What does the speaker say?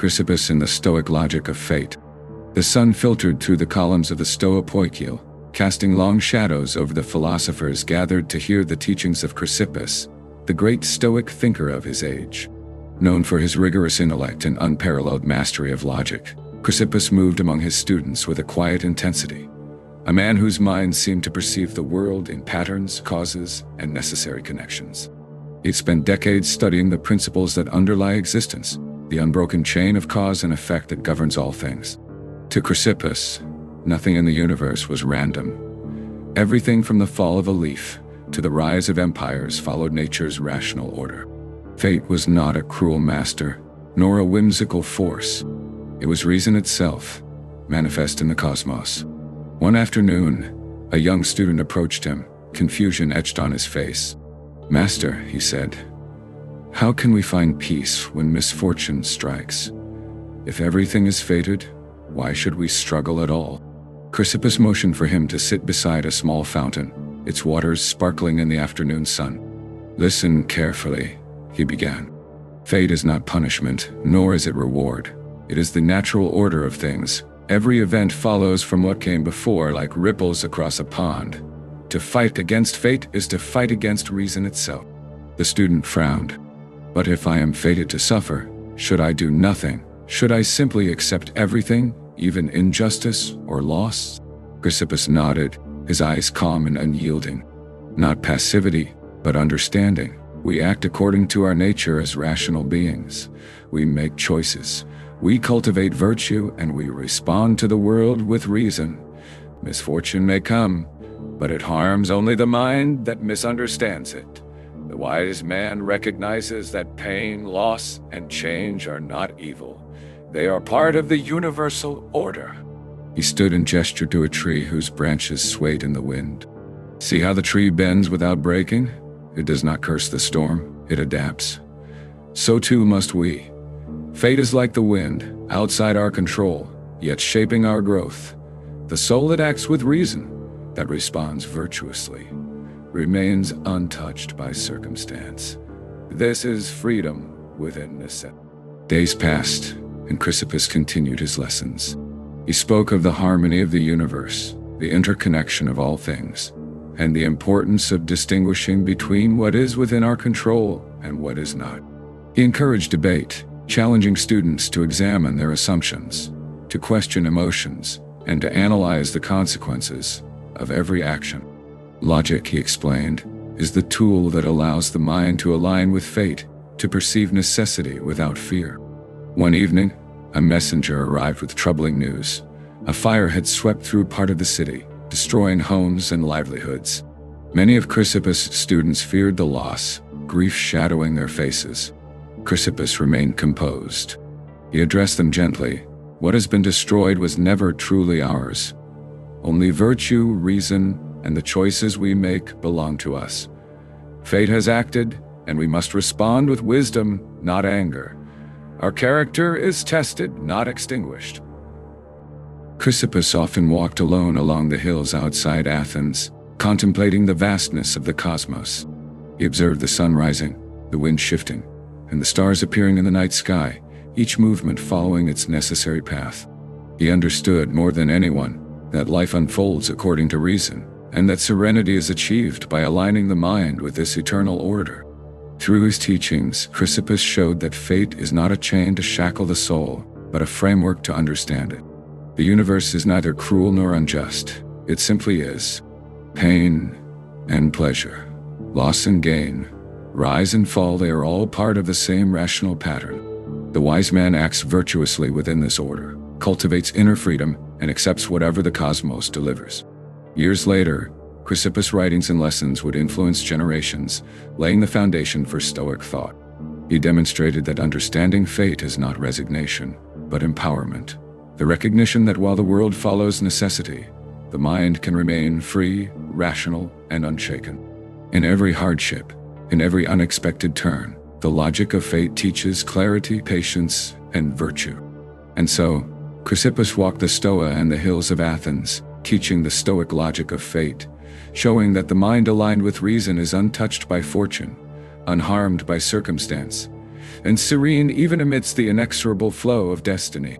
Chrysippus and the Stoic logic of fate. The sun filtered through the columns of the Stoa Poikile, casting long shadows over the philosophers gathered to hear the teachings of Chrysippus, the great Stoic thinker of his age. Known for his rigorous intellect and unparalleled mastery of logic, Chrysippus moved among his students with a quiet intensity, a man whose mind seemed to perceive the world in patterns, causes, and necessary connections. He'd spent decades studying the principles that underlie existence, the unbroken chain of cause and effect that governs all things. To Chrysippus, nothing in the universe was random. Everything from the fall of a leaf to the rise of empires followed nature's rational order. Fate was not a cruel master, nor a whimsical force. It was reason itself, manifest in the cosmos. One afternoon, a young student approached him, confusion etched on his face. "Master," he said, "how can we find peace when misfortune strikes? If everything is fated, why should we struggle at all?" Chrysippus motioned for him to sit beside a small fountain, its waters sparkling in the afternoon sun. "Listen carefully," he began. "Fate is not punishment, nor is it reward. It is the natural order of things. Every event follows from what came before, like ripples across a pond. To fight against fate is to fight against reason itself." The student frowned. "But if I am fated to suffer, should I do nothing? Should I simply accept everything, even injustice or loss?" Chrysippus nodded, his eyes calm and unyielding. "Not passivity, but understanding. We act according to our nature as rational beings. We make choices. We cultivate virtue, and we respond to the world with reason. Misfortune may come, but it harms only the mind that misunderstands it. The wise man recognizes that pain, loss, and change are not evil. They are part of the universal order." He stood and gestured to a tree whose branches swayed in the wind. "See how the tree bends without breaking? It does not curse the storm, it adapts. So too must we. Fate is like the wind, outside our control, yet shaping our growth. The soul that acts with reason, that responds virtuously, remains untouched by circumstance. This is freedom within necessity." Days passed, and Chrysippus continued his lessons. He spoke of the harmony of the universe, the interconnection of all things, and the importance of distinguishing between what is within our control and what is not. He encouraged debate, challenging students to examine their assumptions, to question emotions, and to analyze the consequences of every action. Logic, he explained, is the tool that allows the mind to align with fate, to perceive necessity without fear. One evening, a messenger arrived with troubling news. A fire had swept through part of the city, destroying homes and livelihoods. Many of Chrysippus' students feared the loss, grief shadowing their faces. Chrysippus remained composed. He addressed them gently. "What has been destroyed was never truly ours. Only virtue, reason, and the choices we make belong to us. Fate has acted, and we must respond with wisdom, not anger. Our character is tested, not extinguished." Chrysippus often walked alone along the hills outside Athens, contemplating the vastness of the cosmos. He observed the sun rising, the wind shifting, and the stars appearing in the night sky, each movement following its necessary path. He understood more than anyone that life unfolds according to reason, and that serenity is achieved by aligning the mind with this eternal order. Through his teachings, Chrysippus showed that fate is not a chain to shackle the soul, but a framework to understand it. The universe is neither cruel nor unjust. It simply is. Pain and pleasure, loss and gain, rise and fall, they are all part of the same rational pattern. The wise man acts virtuously within this order, cultivates inner freedom, and accepts whatever the cosmos delivers. Years later, Chrysippus' writings and lessons would influence generations, laying the foundation for Stoic thought. He demonstrated that understanding fate is not resignation, but empowerment. The recognition that while the world follows necessity, the mind can remain free, rational, and unshaken. In every hardship, in every unexpected turn, the logic of fate teaches clarity, patience, and virtue. And so, Chrysippus walked the Stoa and the hills of Athens, teaching the Stoic logic of fate, showing that the mind aligned with reason is untouched by fortune, unharmed by circumstance, and serene even amidst the inexorable flow of destiny.